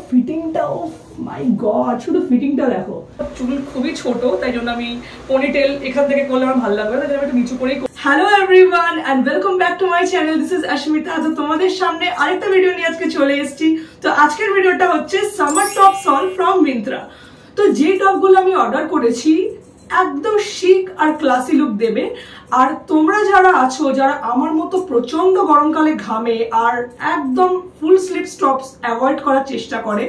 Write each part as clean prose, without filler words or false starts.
ফিটিংটা, ও মাই god, শুধু ফিটিংটা দেখো। চুল খুবই ছোট, তাই জন্য আমি পনিটেল এখান থেকে করলে আমার ভালো লাগবে না, তাই জন্য একটু নিচু করেই। Hello everyone and welcome back to my channel. This is Asmita. তো তোমাদের সামনে আরেকটা ভিডিও নিয়ে আজকে চলে এসেছি। তো আজকের ভিডিওটা হচ্ছে summer top haul from Myntra. তো যে টপগুলো আমি অর্ডার করেছি একদম শিক আর ক্লাসি লুক দেবে। আর তোমরা যারা আছো, যারা আমার মতো প্রচন্ড গরমকালে ঘামে আর একদম ফুল স্লিভস টপস অ্যাভয়েড করার চেষ্টা করে,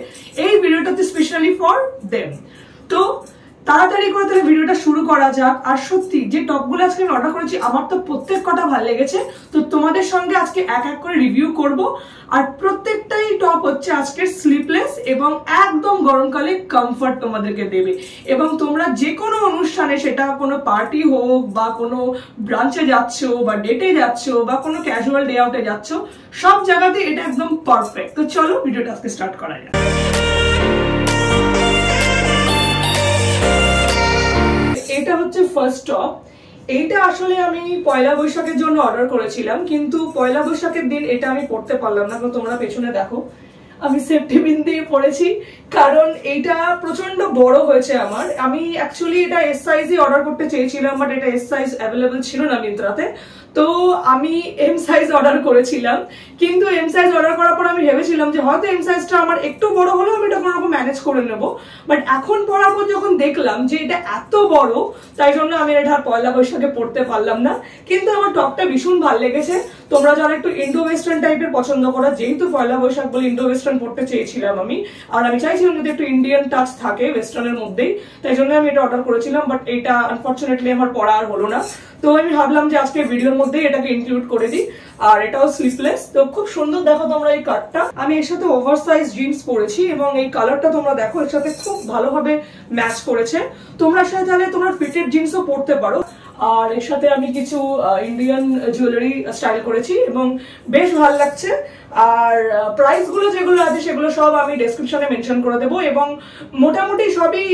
এই ভিডিওটাতে স্পেশালি ফর দেম। তো তাড়াতাড়ি করে তাহলে ভিডিওটা শুরু করা যাক। আর সত্যি যে টপগুলো আজকে আমি অর্ডার করেছি আমার তো প্রত্যেক কটা ভালো লেগেছে। তো তোমাদের সঙ্গে আজকে এক এক করে রিভিউ করব। আর প্রত্যেকটাই টপ হচ্ছে আজকের স্লিপলেস এবং একদম গরমকালে কমফর্ট তোমাদেরকে দেবে। এবং তোমরা যে কোনো অনুষ্ঠানে, সেটা কোনো পার্টি হোক বা কোনো ব্রাঞ্চে যাচ্ছ বা ডেটে যাচ্ছ বা কোনো ক্যাজুয়াল ডে আউটে যাচ্ছ, সব জায়গাতে এটা একদম পারফেক্ট। তো চলো ভিডিওটা আজকে স্টার্ট করা যাক। এটা হচ্ছে ফার্স্ট টপ। এইটা আসলে আমি পয়লা বৈশাখের জন্য অর্ডার করেছিলাম, কিন্তু পয়লা বৈশাখের দিন এটা আমি পরতে পারলাম না। তোমরা পেছনে দেখো আমি সেফটি পিন দিয়ে পরেছি, কারণ এটা প্রচন্ড বড় হয়েছে আমার। আমি অ্যাকচুয়ালি এটা এস সাইজই অর্ডার করতে চেয়েছিলাম, বাট এটা এস সাইজ অ্যাভেলেবল ছিল না মিন্ত্রাতে। তো আমি এম সাইজ অর্ডার করেছিলাম, কিন্তু এম সাইজ অর্ডার করার পর আমি ভেবেছিলাম যে হয়তো এম সাইজটা আমার একটু বড় হলেও আমি এটা কোনোরকম ম্যানেজ করে নেবো। বাট এখন পরার পর যখন দেখলাম যে এটা এত বড়, তাই জন্য আমি এটা পয়লা বৈশাখে পরতে পারলাম না। কিন্তু আমার টপটা ভীষণ ভালো লেগেছে। তোমরা যারা একটু ইন্ডো ওয়েস্টার্ন টাইপের পছন্দ করা, যেহেতু পয়লা বৈশাখ বলে ইন্ডো ওয়েস্টার্ন পড়তে চেয়েছিলাম আমি, আর আমি চাইছিলাম যদি একটু ইন্ডিয়ান টাচ থাকে ওয়েস্টার্নের মধ্যেই, তাই জন্য আমি এটা অর্ডার করেছিলাম। বাট এটা আনফর্চুনেটলি আমার পরা আর হলো না। তো আমি ভাবলাম যে আজকে ভিডিওর মধ্যেই এটাকে ইনক্লুড করে দিই। আর এটাও স্লিভলেস। তো খুব সুন্দর দেখো তোমরা এই কাটটা। আমি এর সাথে ওভার সাইজ জিন্স পরেছি এবং এই কালারটা তোমরা দেখো এর সাথে খুব ভালোভাবে ম্যাচ করেছে। তোমরা সাথে তাহলে তোমরা ফিটেড জিন্সও পরতে পারো। আর এর সাথে আমি কিছু ইন্ডিয়ান জুয়েলারি স্টাইল করেছি এবং বেশ ভালো লাগছে। আর প্রাইস গুলো যেগুলো আছে সেগুলো সব আমি ডেসক্রিপশনে মেনশন করে দেবো এবং মোটামুটি সবই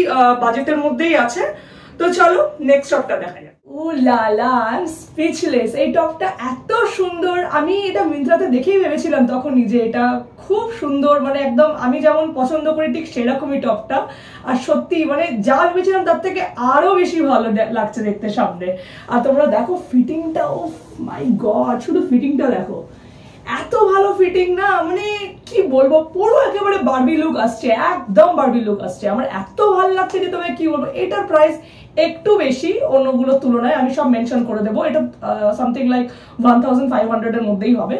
বাজেটের মধ্যেই আছে। তো চলো নেক্সট টপটা দেখা যাক। ও লালা, আই এম স্পিচলেস। এই টপটা এত সুন্দর। আমি এটা মিন্ত্রাতে দেখেই ভেবেছিলাম তখন নিজে এটা খুব সুন্দর, মানে একদম আমি যেমন পছন্দ করি ঠিক সেরকমই টপটা। আর সত্যি মানে যা ভেবেছিলাম তার থেকে আরো বেশি ভালো লাগছে দেখতে সামনে। আর তোমরা দেখো ফিটিংটা, ও মাই গড, শুধু ফিটিংটা দেখো, এত ভালো ফিটিং না, মানে কি বলবো, পুরো একেবারে বারবি লুক আসছে, একদম বারবি লুক আসছে। আমার এত ভালো লাগছে যে তোমায় কি বলবো। এটার প্রাইস একটু বেশি অন্যগুলোর তুলনায়, আমি সব মেনশন করে দেবো। এটা সামথিং লাইক 1500 এর মধ্যেই হবে।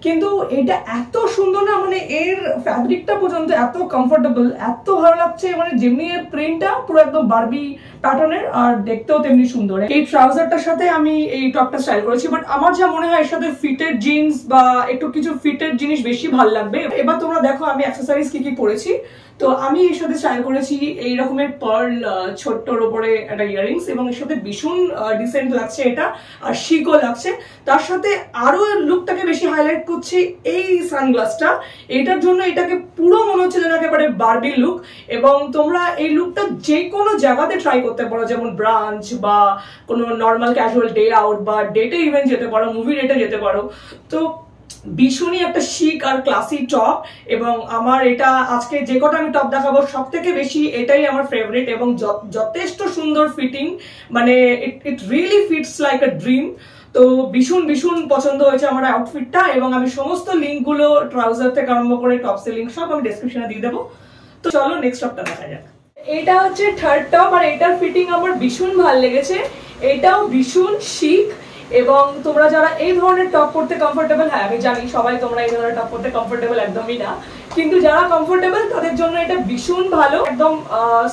কিন্তু এটা এত সুন্দর না, মানে এর ফ্যাব্রিকটা পর্যন্ত এত কমফোর্টেবল, এত ভালো লাগছে। মানে যেমনি এর প্রিন্টটা পুরো একদম বারবি প্যাটার্নের, আর দেখতেও তেমনি সুন্দর। এই ট্রাউজারটার সাথে আমি এই টপটা স্টাইল করেছি, বাট আমার যা মনে হয় এর সাথে ফিটেড জিন্স বা একটু কিছু ফিটেড জিনিস বেশি ভালো লাগবে। এবার তোমরা দেখো আমি অ্যাক্সেসরিজ কি কি পরেছি। তো আমি এর সাথে স্টাইল করেছি এই রকমের পার্ল ছোট্টর উপরে একটা ইয়ারিংস, এবং এর সাথে ভীষণ ডিসেন্ট লাগছে এটা, আর শিকও লাগছে। তার সাথে আরো লুকটাকে বেশি হাইলাইট করছে এই সানগ্লাসটা। এটার জন্য এটাকে পুরো মনে হচ্ছে যেন একেবারে বারবি লুক। এবং তোমরা এই লুকটা যে কোনো জায়গাতে ট্রাই করতে পারো, যেমন ব্রাঞ্চ বা কোনো নর্মাল ক্যাজুয়াল ডে আউট বা ডেটে ইভেন্ট যেতে পারো, মুভি ডেটে যেতে পারো। তো ভীষণই একটা শিক আর ক্লাসি টপ। এবং আমার এটা আজকে যে কটা আমি টপ দেখাবো সব থেকে বেশি এটাই আমার ফেভারিট, এবং যথেষ্ট সুন্দর ফিটিং, মানে it really fits like a dream. তো ভীষণ ভীষণ পছন্দ হয়েছে আমার আউটফিটটা, এবং আমি সমস্ত লিঙ্কগুলো ট্রাউজার থেকে আরম্ভ করে টপসের লিঙ্ক সব আমি ডেসক্রিপশনে দিয়ে দেবো। তো চলো নেক্সট টপটা দেখা যাক। এটা হচ্ছে থার্ড টপ, আর এটার ফিটিং আমার ভীষণ ভালো লেগেছে। এটাও ভীষণ শিক, এবং তোমরা যারা এই ধরনের টপ পরতে কমফোর্টেবল, হ্যাঁ আমি জানি সবাই তোমরা এই ধরনের টপ পরতে কমফোর্টেবল একদমই না, কিন্তু যারা কমফোর্টেবল তাদের জন্য এটা ভীষণ ভালো, একদম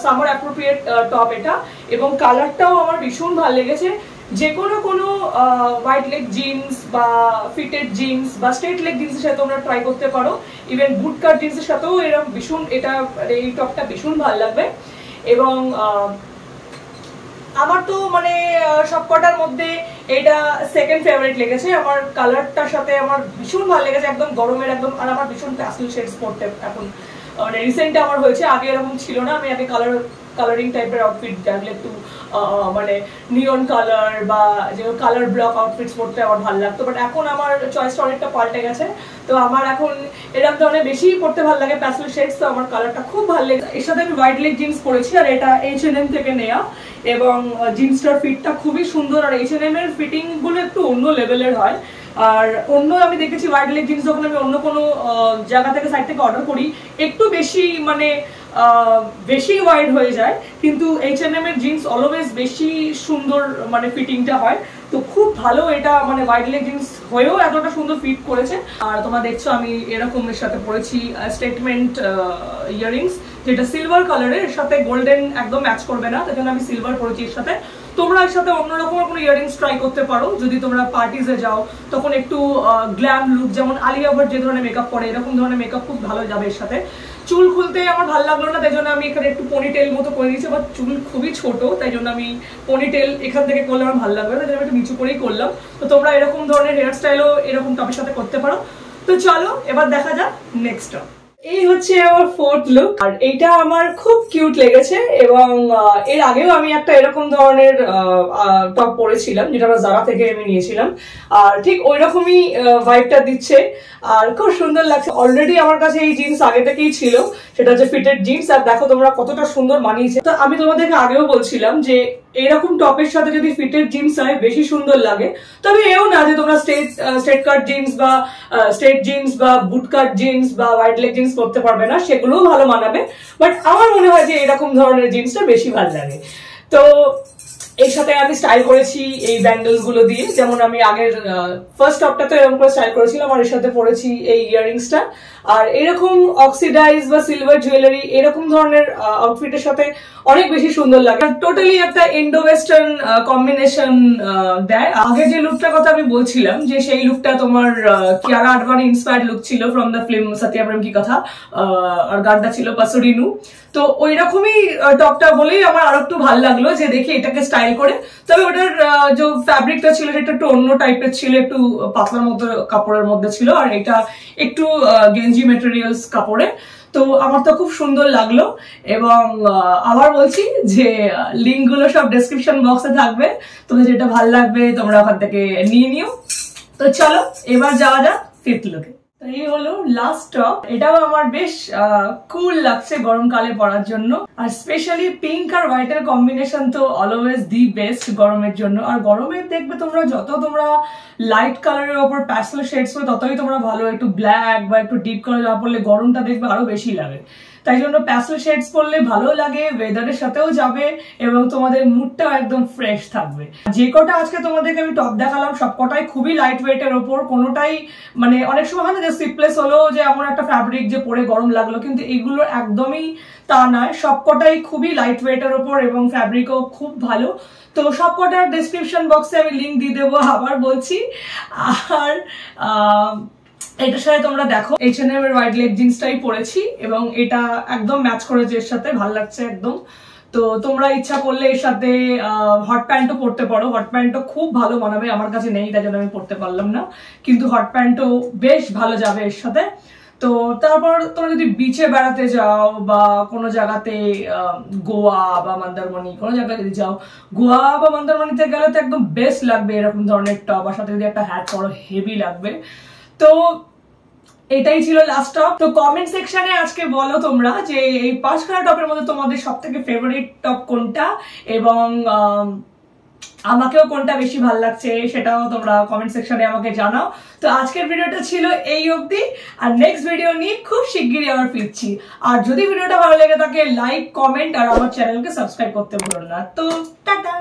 সামার অ্যাপ্রোপ্রিয়েট টপ এটা। এবং কালারটাও আমার ভীষণ ভালো লেগেছে। যে কোনো হোয়াইট লেগ জিন্স বা ফিটেড জিন্স বা স্ট্রেট লেগ জিন্সের সাথে তোমরা ট্রাই করতে পারো। ইভেন বুট কাট জিন্সের সাথেও এরকম ভীষণ এটা এই টপটা ভীষণ ভালো লাগবে। এবং আমার তো মানে সবকটার মধ্যে এটা সেকেন্ড ফেভারিট লেগেছে। আমার কালারটার সাথে আমার ভীষণ ভালো লেগেছে, একদম গরমের একদম। আর আমার ভীষণ প্যাস্টেল শেডস পড়তে এখন মানে রিসেন্টলি আমার হয়েছে, আগে এরকম ছিল না। আমি আগে কালার কালারিং টাইপের আউটফিট, যেগুলো একটু মানে নিয়ন কালার বা যেগুলো কালার ব্লক আউটফিটস পরতে আমার ভালো লাগতো, বাট এখন আমার চয়েসটা অনেকটা পাল্টে গেছে। তো আমার এখন এরকম ধরনের বেশি পড়তে ভালো লাগে প্যাস্টেল শেডস, তো আমার কালারটা খুব ভালো লাগে। এর সাথে আমি হোয়াইট লেগ জিন্স পরেছি, আর এটা H&M থেকে নেওয়া, এবং জিন্সটার ফিটটা খুবই সুন্দর, আর H&M এর ফিটিং গুলো একটু অন্য লেভেলের হয়। আর অন্য আমি দেখেছি হোয়াইট লেগ জিন্স যখন আমি অন্য কোনো জায়গা থেকে সাইড থেকে অর্ডার করি একটু বেশি মানে বেশি ওয়াইড হয়ে যায়, কিন্তু H&M এর জিন্স অলওয়েজ বেশি সুন্দর মানে ফিটিংটা হয়। তো খুব ভালো এটা, মানে হোয়াইট লেগ জিন্স হয়েও এতটা সুন্দর ফিট করেছে। আর তোমরা দেখছো আমি এরকমের সাথে পরেছি স্টেটমেন্ট ইয়াররিংস, যেটা সিলভার কালারের, এর সাথে গোল্ডেন একদম ম্যাচ করবে না, তাই জন্য আমি সিলভার পরেছি এর সাথে। তোমরা এর সাথে অন্যরকম কোনো ইয়াররিংস ট্রাই করতে পারো যদি তোমরা পার্টিজে যাও, তখন একটু গ্ল্যাম লুক, যেমন আলিয়া ভাট যে ধরনের মেকআপ করে এরকম ধরনের মেকআপ খুব ভালো যাবে এর সাথে। চুল খুলতে আমার ভালো লাগলো না, তাই জন্য আমি এখানে একটু পনিটেল মতো করে দিয়েছি, আবার চুল খুবই ছোট, তাই জন্য আমি পনিটেল এখান থেকে করলে আমার ভালো লাগবে না, তাই জন্য একটু নিচু করেই করলাম। তো তোমরা এরকম ধরনের হেয়ার স্টাইলও এরকম টপের সাথে করতে পারো। তো চলো এবার দেখা যাক নেক্সট টপ। এই হচ্ছে আমার ফোর্থ লুক, আর এইটা আমার খুব কিউট লেগেছে, এবং এর আগেও আমি একটা এরকম ধরনের টপ পরেছিলাম, যেটা আমার জারা থেকে আমি নিয়েছিলাম, আর ঠিক ওই রকমই ভাইবটা দিচ্ছে, আর খুব সুন্দর লাগছে। অলরেডি আমার কাছে এই জিন্স আগে থেকেই ছিল, সেটা হচ্ছে ফিটেড জিন্স, আর দেখো তোমরা কতটা সুন্দর মানিয়েছে। তো আমি তোমাদেরকে আগেও বলছিলাম যে এরকম টপের সাথে যদি ফিটেড জিন্স হয় বেশি সুন্দর লাগে, তবে এও না যে তোমরা স্ট্রেট কাট জিন্স বা স্ট্রেট জিন্স বা বুট কাট জিন্স বা হোয়াইট লেগ জিন্স পরতে পারবে না, সেগুলোও ভালো মানাবে, বাট আমার মনে হয় যে এরকম ধরনের জিন্সটা বেশি ভালো লাগে। তো এর সাথে আমি স্টাইল করেছি এই ব্যাঙ্গেলস গুলো দিয়ে, যেমন আমি আগের ফার্স্ট টপটা তো এরকম করে স্টাইল করেছিলাম, আর এর সাথে পরেছি এই ইয়াররিংসটা, আর এরকম অক্সিডাইজ বা সিলভার জুয়েলারি এরকম ধরনের আউটফিটের সাথে অনেক বেশি সুন্দর লাগে। টোটালি একটা ইন্ডো ওয়েস্টার্ন কম্বিনেশন দেয়। আগে যে লুকটার কথা আমি বলছিলাম, যে সেই লুকটা তোমার কিয়ারা আডভানি ইন্সপায়ার্ড লুক ছিল ফ্রম দ্য ফিল্ম সত্যা প্রেম কি কথা, আর গানটা ছিল পাসুরিনু। তো ওই রকমই টপটা বলেই আমার আরো একটু ভালো লাগলো যে দেখি এটাকে স্টাইল করে। তবে ওটার যে ফ্যাব্রিকটা ছিল সেটা একটু অন্য টাইপের ছিল, একটু পাতলার মতো কাপড়ের মধ্যে ছিল, আর এটা একটু গেঞ্জি মেটেরিয়ালস কাপড়ে। তো আমার তো খুব সুন্দর লাগলো, এবং আবার বলছি যে লিঙ্ক গুলো সব ডেসক্রিপশন বক্সে থাকবে, তোমাদের যেটা ভালো লাগবে তোমরা ওখান থেকে নিয়ে নিও। তো চলো এবার যাওয়া যাক ফিফথ লুকে। এই হলো লাস্ট টপ, এটাও আমার বেশ কুল লাগছে গরমকালে পরার জন্য, আর স্পেশালি পিঙ্ক আর হোয়াইট এর কম্বিনেশন তো অলওয়েজ দি বেস্ট গরমের জন্য। আর গরমে দেখবে তোমরা যত তোমরা লাইট কালারের ওপর প্যাস্টেল শেডস পরে ততই তোমরা ভালো, একটু ব্ল্যাক বা একটু ডিপ কালার জামা পরলে গরমটা দেখবে আরো বেশি লাগে, তাই জন্য প্যাস্টেল শেডস পরলে ভালো লাগে, ওয়েদারের সাথেও যাবে এবং তোমাদের মুডটাও একদম ফ্রেশ থাকবে। যে কটা আজকে তোমাদেরকে আমি টপ দেখালাম সবকটাই খুবই লাইট ওয়েট এর ওপর, কোনোটাই মানে অনেক সময় হয় না যে স্লিপলেস হলো যে এমন একটা ফ্যাব্রিক যে পরে গরম লাগলো, কিন্তু এগুলো একদমই তা নয়, সবকটাই খুবই লাইট ওয়েট এর ওপর এবং ফ্যাব্রিকও খুব ভালো। তো সবকটার ডেসক্রিপশন বক্সে আমি লিঙ্ক দিয়ে দেবো, আবার বলছি। আর এটার সাথে তোমরা দেখো H&M এর হোয়াইট লেগ জিন্সটাই পরেছি, এবং এটা একদম ম্যাচ করেছে এর সাথে, ভালো লাগছে একদম। তো তোমরা ইচ্ছা করলে এর সাথে হট প্যান্টও পরতে পারো, হট প্যান্টও খুব ভালো মানাবে, আমার কাছে নেই তাই জন্য আমি পরতে পারলাম না, কিন্তু হট প্যান্টও বেশ ভালো যাবে এর সাথে। তো তারপর তোমরা যদি বিচে বেড়াতে যাও বা কোনো জায়গাতে গোয়া বা মন্দারমণি কোনো জায়গায় যদি যাও, গোয়া বা মন্দারমণিতে গেলে তো একদম বেস্ট লাগবে এরকম ধরনের টপ, আর সাথে যদি একটা হ্যাট পরো হেভি লাগবে। তো এটাই ছিল লাস্ট টপ। তো কমেন্ট সেকশনে আজকে বলো তোমরা যে এই 5খানা টপের মধ্যে তোমাদের সব থেকে ফেভারিট টপ কোনটা, এবং আমাকেও কোনটা বেশি ভালো লাগছে সেটাও তোমরা কমেন্ট সেকশনে আমাকে জানাও। তো আজকের ভিডিওটা ছিল এই অবধি, আর নেক্সট ভিডিও নিয়ে খুব শিগগিরই আবার ফিরছি। আর যদি ভিডিওটা ভালো লেগে থাকে লাইক, কমেন্ট আর আমার চ্যানেলকে সাবস্ক্রাইব করতে ভুলো না। তো টাটা।